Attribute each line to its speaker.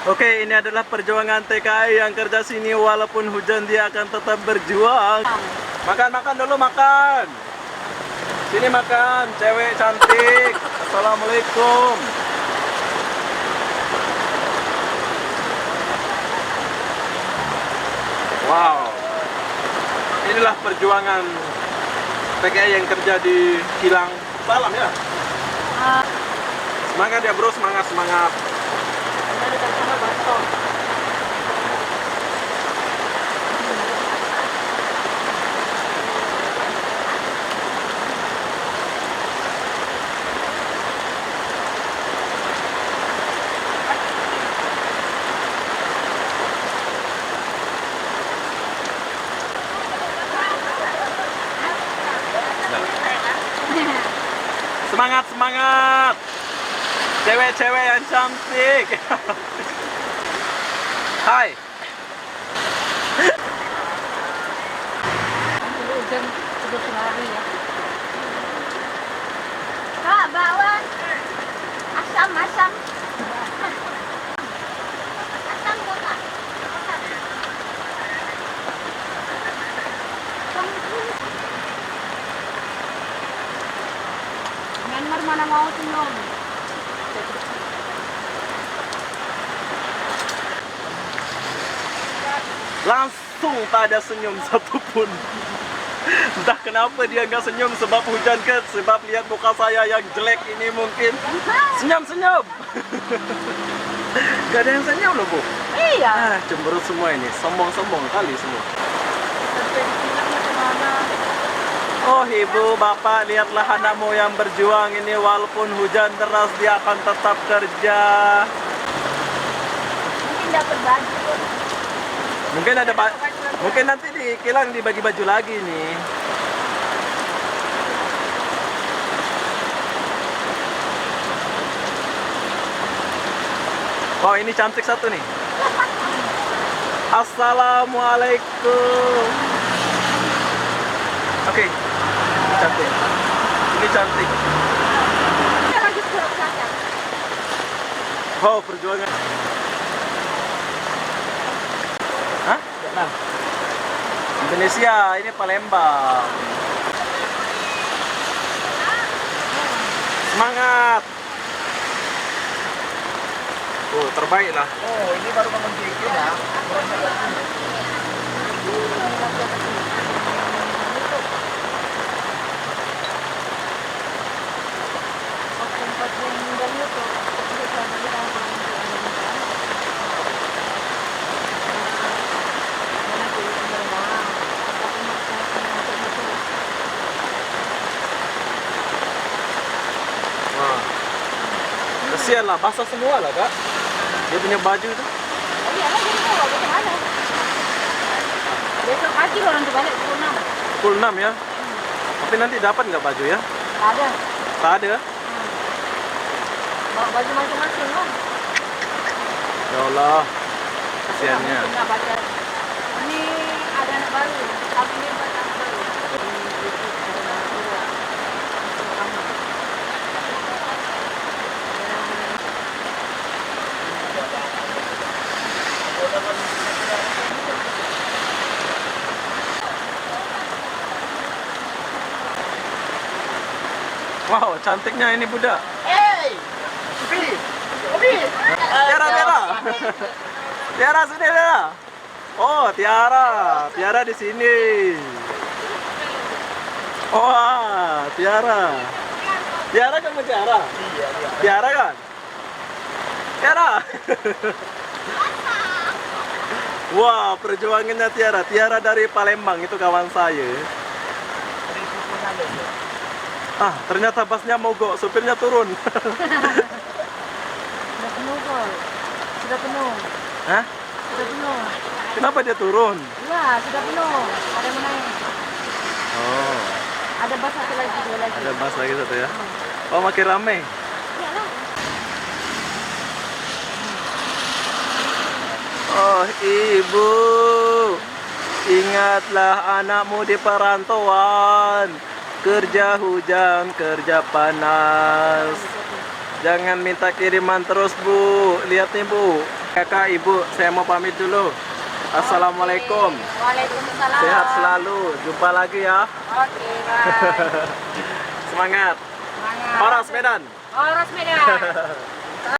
Speaker 1: Oke, ini adalah perjuangan TKI yang kerja sini walaupun hujan dia akan tetap berjuang. Makan dulu makan. Sini makan, cewek cantik. Assalamualaikum. Wow. Inilah perjuangan TKI yang kerja di kilang Salam ya. Semangat ya bro, semangat. Semangat. Cewek-cewek yang cantik. Hai.
Speaker 2: Hujan sudah lari ya. Kak, bawang. Asam. Asam kok, Kak. Myanmar mana mau senyum?
Speaker 1: Langsung tak ada senyum satupun. Entah kenapa dia nggak senyum, sebab hujan ke, sebab lihat muka saya yang jelek ini mungkin. Senyum. Gak ada yang senyum loh bu.
Speaker 2: Iya.
Speaker 1: Cemberut semua ini, sombong kali semua. Oh ibu, bapak, lihatlah anakmu yang berjuang ini walaupun hujan deras dia akan tetap kerja.
Speaker 2: Mungkin dapat baju.
Speaker 1: Mungkin nanti di kilang dibagi baju lagi nih. Wow, ini cantik satu nih. Assalamualaikum. Oke, cantik. Ini cantik. Oh, perjuangan. Hah? Vietnam. Indonesia, ini Palembang. Semangat. Oh, terbaik lah.
Speaker 3: Oh, ini baru bangun dikit ya.
Speaker 1: Wah. Kasihan lah, basah semua lah kak. Dia punya baju itu.
Speaker 2: Oh iya lah, jadi mau bagaimana? Besok pagi orang tuh balik pukul 6.
Speaker 1: Pukul 6 ya. Tapi nanti dapat nggak baju ya?
Speaker 2: Tak ada.
Speaker 1: Tak ada.
Speaker 2: Bawa baju masing-masing lah.
Speaker 1: Ya Allah. Kasihannya.
Speaker 2: Nggak baca. Ini ada anak baru. Kami ini buat anak baru.
Speaker 1: Wow, cantiknya ini budak.
Speaker 3: Hey, Obi.
Speaker 1: Tiara. Tiara sini Tiara. Oh, Tiara di sini. Wah, Tiara. Tiara kamu Tiara?
Speaker 3: Iya.
Speaker 1: Tiara kan? Tiara. Wah, perjuangannya Tiara dari Palembang, itu kawan saya. Ah, ternyata busnya mogok, supirnya turun.
Speaker 2: Sudah penuh kok. Sudah penuh.
Speaker 1: Hah?
Speaker 2: Sudah penuh.
Speaker 1: Kenapa dia turun?
Speaker 2: Iya, sudah penuh. Ada yang naik.
Speaker 1: Oh,
Speaker 2: Ada bus satu lagi, dua lagi.
Speaker 1: ada bus lagi satu ya. Oh, makin rame.
Speaker 2: Iyalah.
Speaker 1: Oh, ibu, ingatlah anakmu di perantauan. Kerja hujan, kerja panas. Jangan minta kiriman terus bu. Lihat nih bu, Kakak, Ibu, saya mau pamit dulu. Assalamualaikum.
Speaker 2: Waalaikumsalam.
Speaker 1: Sehat selalu. Jumpa lagi ya.
Speaker 2: Oke, bye.
Speaker 1: Semangat.
Speaker 2: Semangat.
Speaker 1: Horas Medan.
Speaker 2: Horas Medan.